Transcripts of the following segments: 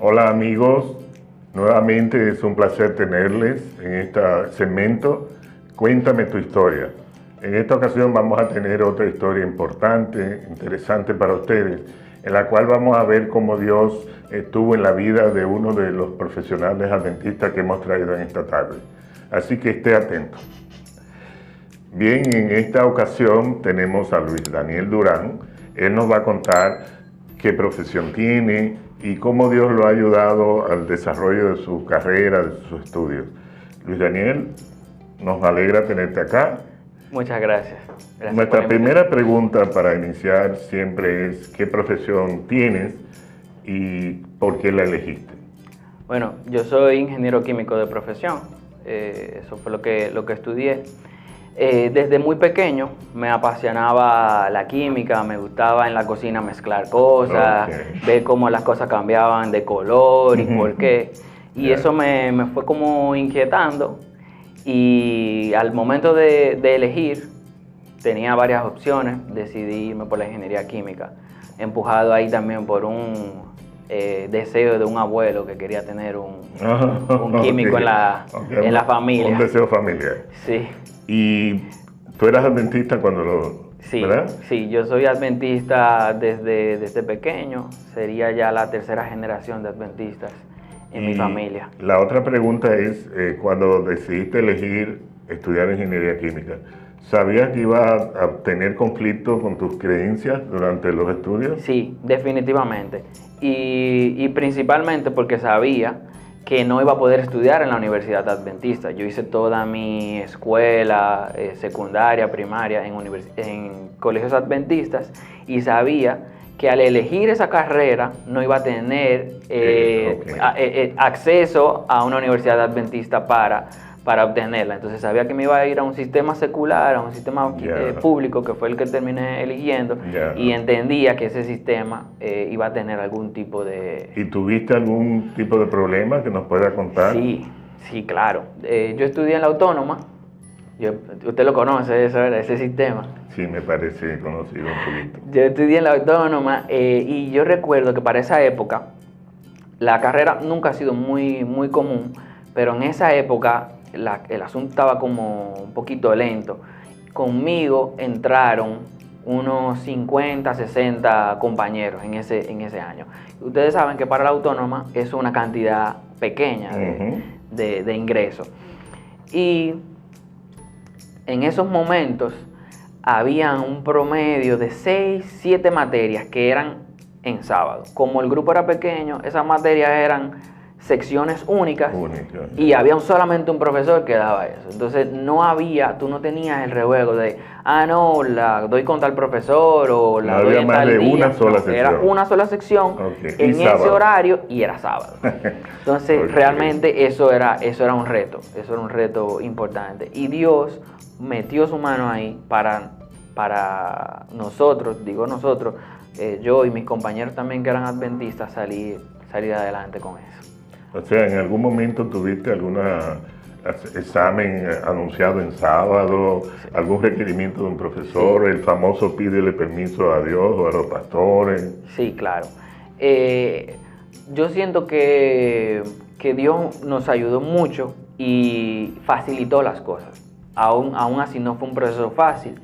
Hola amigos, nuevamente es un placer tenerles en este segmento. Cuéntame tu historia. En esta ocasión vamos a tener otra historia importante, interesante para ustedes, en la cual vamos a ver cómo Dios estuvo en la vida de uno de los profesionales adventistas que hemos traído en esta tarde. Así que esté atento. Bien, en esta ocasión tenemos a Luis Daniel Durán. Él nos va a contar qué profesión tiene y cómo Dios lo ha ayudado al desarrollo de su carrera, de sus estudios. Luis Daniel, nos alegra tenerte acá. Muchas gracias. Nuestra primera pregunta para iniciar siempre es ¿qué profesión tienes y por qué la elegiste? Bueno, yo soy ingeniero químico de profesión. Eso fue lo que estudié. Desde muy pequeño me apasionaba la química, me gustaba en la cocina mezclar cosas, ver cómo las cosas cambiaban de color y por qué. Y eso me fue como inquietando. Y al momento de elegir, tenía varias opciones, decidí irme por la ingeniería química, empujado ahí también por un deseo de un abuelo que quería tener un químico en la familia. Un deseo familiar. Sí. ¿Y tú eras adventista cuando Sí, ¿verdad? Sí, yo soy adventista desde pequeño, sería ya la tercera generación de adventistas en mi familia. La otra pregunta es, cuando decidiste elegir estudiar ingeniería química, ¿sabías que ibas a tener conflicto con tus creencias durante los estudios? Sí, definitivamente. Y principalmente porque sabía que no iba a poder estudiar en la Universidad Adventista. Yo hice toda mi escuela secundaria, primaria en colegios adventistas y sabía que al elegir esa carrera no iba a tener acceso a una universidad adventista para obtenerla. Entonces sabía que me iba a ir a un sistema secular, a un sistema público, que fue el que terminé eligiendo, y entendía que ese sistema iba a tener algún tipo de... ¿Y tuviste algún tipo de problema que nos pueda contar? Sí, claro. Yo estudié en la Autónoma. Usted lo conoce, ese sistema. Sí, me parece conocido un poquito. Yo estudié en la Autónoma y yo recuerdo que para esa época la carrera nunca ha sido muy, muy común, pero en esa época el asunto estaba como un poquito lento. Conmigo entraron unos 50, 60 compañeros en ese año. Ustedes saben que para la Autónoma es una cantidad pequeña de ingresos. Y en esos momentos había un promedio de 6, 7 materias que eran en sábado. Como el grupo era pequeño, esas materias eran secciones únicas y había solamente un profesor que daba eso. Entonces tú no tenías el rejuego de, no, la doy con tal profesor o la no doy en tal día. Una sola sección. Era una sola sección en ese horario y era sábado. Entonces realmente eso era un reto importante. Y Dios metió su mano ahí para nosotros, yo y mis compañeros también que eran adventistas, salir adelante con eso. O sea, ¿en algún momento tuviste algún examen anunciado en sábado, algún requerimiento de un profesor, el famoso pídele permiso a Dios o a los pastores? Sí, claro. Yo siento que Dios nos ayudó mucho y facilitó las cosas. Aún así no fue un proceso fácil.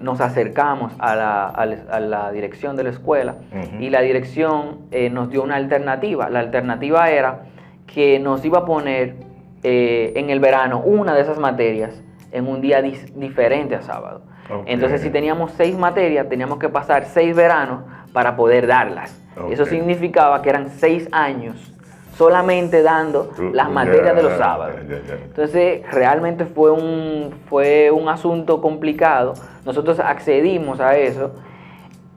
Nos acercamos a la dirección de la escuela y la dirección nos dio una alternativa. La alternativa era que nos iba a poner en el verano una de esas materias en un día diferente a sábado. Entonces, si teníamos 6 materias, teníamos que pasar 6 veranos para poder darlas. Eso significaba que eran 6 años solamente dando las materias de los sábados. Entonces, realmente fue un asunto complicado. Nosotros accedimos a eso,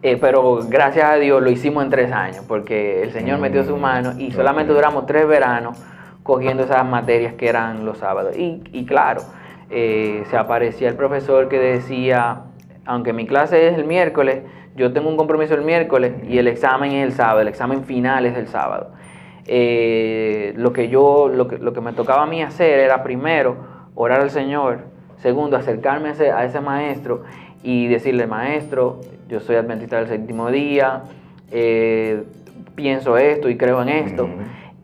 pero gracias a Dios lo hicimos en 3 años, porque el Señor metió su mano y solamente duramos 3 veranos cogiendo esas materias que eran los sábados. Y claro, se aparecía el profesor que decía, aunque mi clase es el miércoles, yo tengo un compromiso el miércoles y el examen es el sábado, el examen final es el sábado. Lo que me tocaba a mí hacer era, primero, orar al Señor, segundo, acercarme a ese maestro y decirle: maestro, yo soy adventista del séptimo día, pienso esto y creo en esto.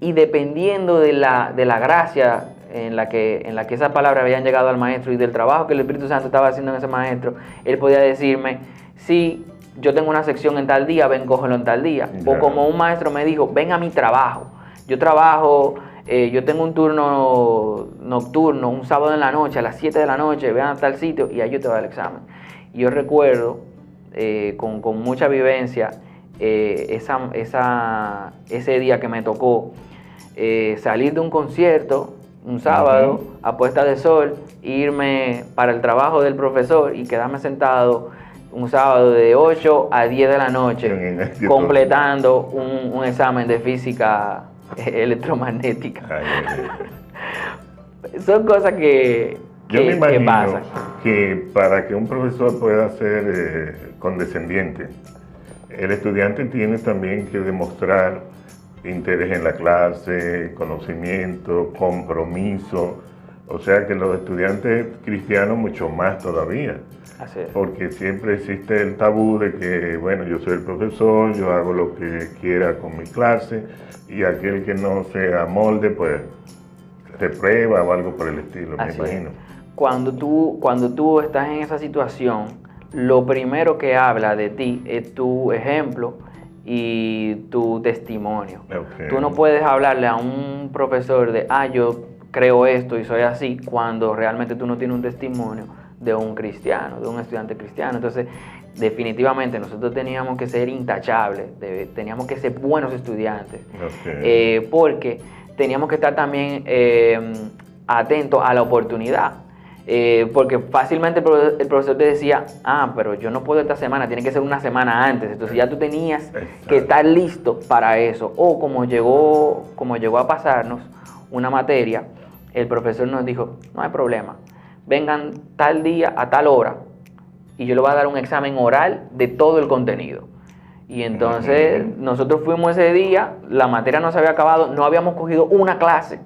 Y dependiendo de la gracia en la que esas palabras habían llegado al maestro y del trabajo que el Espíritu Santo estaba haciendo en ese maestro, él podía decirme, sí, yo tengo una sección en tal día, ven, cógelo en tal día. O como un maestro me dijo, ven a mi trabajo. Yo trabajo, yo tengo un turno nocturno, un sábado en la noche, a las 7 de la noche, ven a tal sitio y ahí yo te doy el examen. Y yo recuerdo, con mucha vivencia, ese día que me tocó salir de un concierto, un sábado, a puesta de sol, irme para el trabajo del profesor y quedarme sentado un sábado de 8 a 10 de la noche, completando un examen de física electromagnética. Son cosas que yo me imagino pasan. Que para que un profesor pueda ser condescendiente, el estudiante tiene también que demostrar interés en la clase, conocimiento, compromiso. O sea que los estudiantes cristianos mucho más todavía. Así es. Porque siempre existe el tabú de que, bueno, yo soy el profesor, yo hago lo que quiera con mi clase, y aquel que no se amolde, pues, reprueba o algo por el estilo, me imagino. Cuando tú estás en esa situación, lo primero que habla de ti es tu ejemplo y tu testimonio. Okay. Tú no puedes hablarle a un profesor de, yo creo esto y soy así, cuando realmente tú no tienes un testimonio de un cristiano, de un estudiante cristiano. Entonces, definitivamente nosotros teníamos que ser intachables, teníamos que ser buenos estudiantes, porque teníamos que estar también atentos a la oportunidad. Porque fácilmente el profesor te decía, pero yo no puedo esta semana, tiene que ser una semana antes. Entonces ya tú tenías que estar listo para eso. O como llegó a pasarnos una materia, el profesor nos dijo, no hay problema, vengan tal día a tal hora y yo le voy a dar un examen oral de todo el contenido. Y entonces nosotros fuimos ese día, la materia no se había acabado, no habíamos cogido una clase.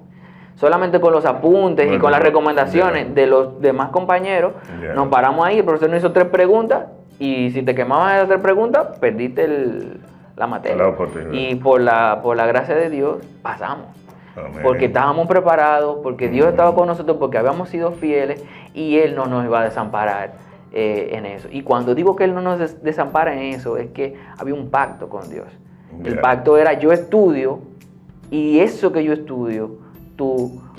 Solamente con los apuntes y con las recomendaciones de los demás compañeros, nos paramos ahí, el profesor nos hizo 3 preguntas y si te quemaban esas 3 preguntas, perdiste la materia. Y por la gracia de Dios, pasamos. Amén. Porque estábamos preparados, porque Dios estaba con nosotros, porque habíamos sido fieles y Él no nos iba a desamparar en eso. Y cuando digo que Él no nos desampara en eso, es que había un pacto con Dios. El pacto era, yo estudio y eso que yo estudio,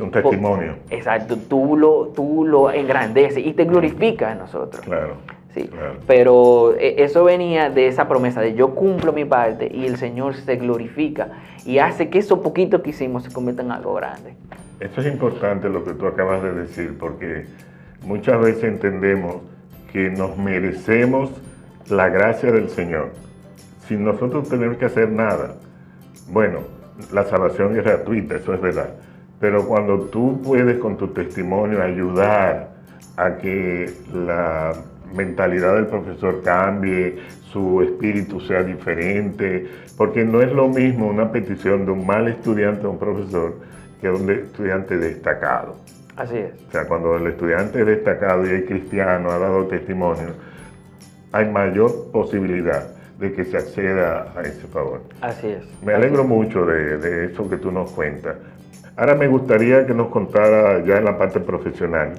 un testimonio. Exacto, tú lo engrandeces y te glorificas en nosotros. Claro. Sí, claro. Pero eso venía de esa promesa de yo cumplo mi parte y el Señor se glorifica y hace que eso poquito que hicimos se convierta en algo grande. Esto es importante lo que tú acabas de decir, porque muchas veces entendemos que nos merecemos la gracia del Señor sin nosotros tener que hacer nada. Bueno, la salvación es gratuita, eso es verdad. Pero cuando tú puedes con tu testimonio ayudar a que la mentalidad del profesor cambie, su espíritu sea diferente, porque no es lo mismo una petición de un mal estudiante a un profesor que de un estudiante destacado. Así es. O sea, cuando el estudiante es destacado y es cristiano, ha dado testimonio, hay mayor posibilidad de que se acceda a ese favor. Así es. Me alegro mucho de eso que tú nos cuentas. Ahora me gustaría que nos contara ya en la parte profesional.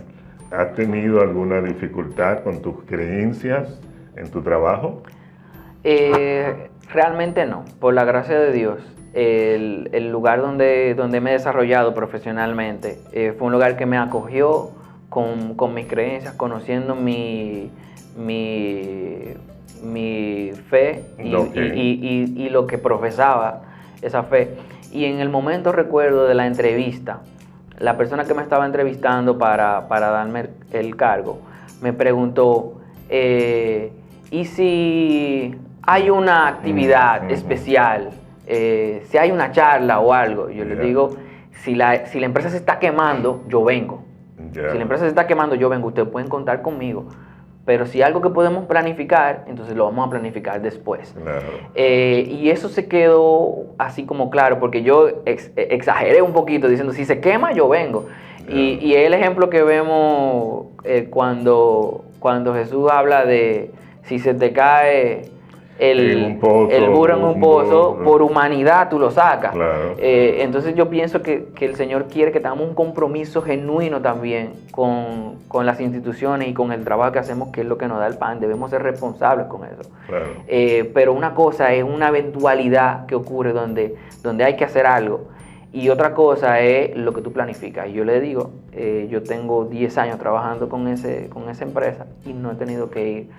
¿Has tenido alguna dificultad con tus creencias en tu trabajo? Realmente no, por la gracia de Dios. El lugar donde me he desarrollado profesionalmente fue un lugar que me acogió con mis creencias, conociendo mi fe y lo que profesaba esa fe. Y en el momento recuerdo de la entrevista, la persona que me estaba entrevistando para darme el cargo, me preguntó, ¿y si hay una actividad especial? Si hay una charla o algo. Yo le digo, si la empresa se está quemando, yo vengo. Si la empresa se está quemando, yo vengo. Ustedes pueden contar conmigo. Pero si algo que podemos planificar, entonces lo vamos a planificar después. Claro. Y eso se quedó así como claro, porque yo exageré un poquito diciendo, si se quema, yo vengo. Y el ejemplo que vemos cuando Jesús habla de, si se te cae en un pozo, el burro en un pozo, por humanidad tú lo sacas. Claro. Entonces yo pienso que el Señor quiere que tengamos un compromiso genuino también con las instituciones y con el trabajo que hacemos, que es lo que nos da el pan. Debemos ser responsables con eso. Claro. Pero una cosa es una eventualidad que ocurre donde hay que hacer algo, y otra cosa es lo que tú planificas. Y yo le digo, yo tengo 10 años trabajando con esa empresa y no he tenido que ir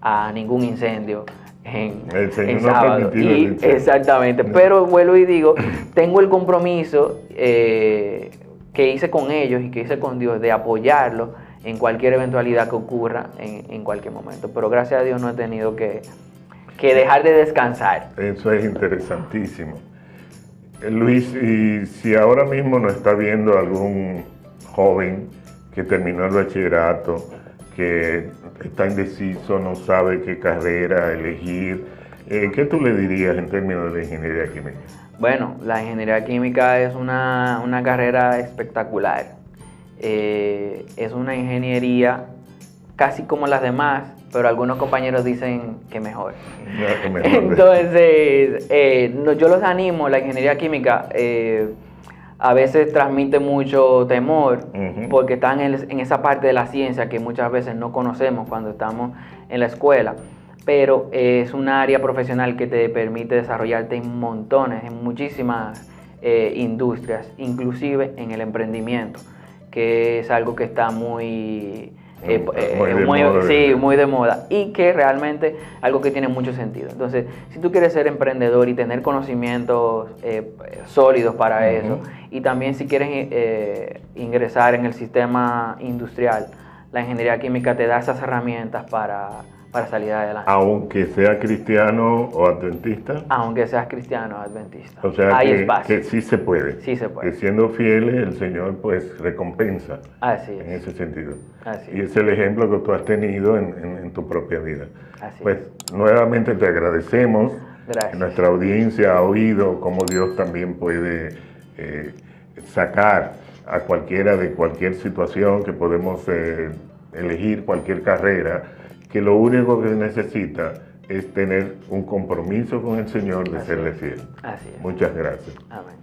a ningún incendio en sábado. Exactamente, pero vuelvo y digo, tengo el compromiso que hice con ellos y que hice con Dios de apoyarlos en cualquier eventualidad que ocurra en cualquier momento. Pero gracias a Dios no he tenido que dejar de descansar. Eso es interesantísimo. Luis, y si ahora mismo nos está viendo algún joven que terminó el bachillerato, que está indeciso, no sabe qué carrera elegir, ¿qué tú le dirías en términos de la ingeniería química? Bueno, la ingeniería química es una carrera espectacular. Es una ingeniería casi como las demás, pero algunos compañeros dicen que mejor. Entonces, yo los animo. La ingeniería química a veces transmite mucho temor, porque están en esa parte de la ciencia que muchas veces no conocemos cuando estamos en la escuela, pero es un área profesional que te permite desarrollarte en muchísimas industrias, inclusive en el emprendimiento, que es algo que está muy de moda, y que realmente algo que tiene mucho sentido. Entonces, si tú quieres ser emprendedor y tener conocimientos sólidos para eso, y también si quieres ingresar en el sistema industrial, la ingeniería química te da esas herramientas para salir adelante. Aunque sea cristiano o adventista. Aunque seas cristiano o adventista. O sea, hay espacio. Que sí se puede. Sí se puede. Que siendo fieles, el Señor pues recompensa. Así es. En ese sentido. Así es. Y es el ejemplo que tú has tenido en tu propia vida. Así pues nuevamente te agradecemos. Gracias. Nuestra audiencia ha oído cómo Dios también puede sacar a cualquiera de cualquier situación, que podemos elegir cualquier carrera, que lo único que necesita es tener un compromiso con el Señor de serle fiel. Así es. Muchas gracias. Amén.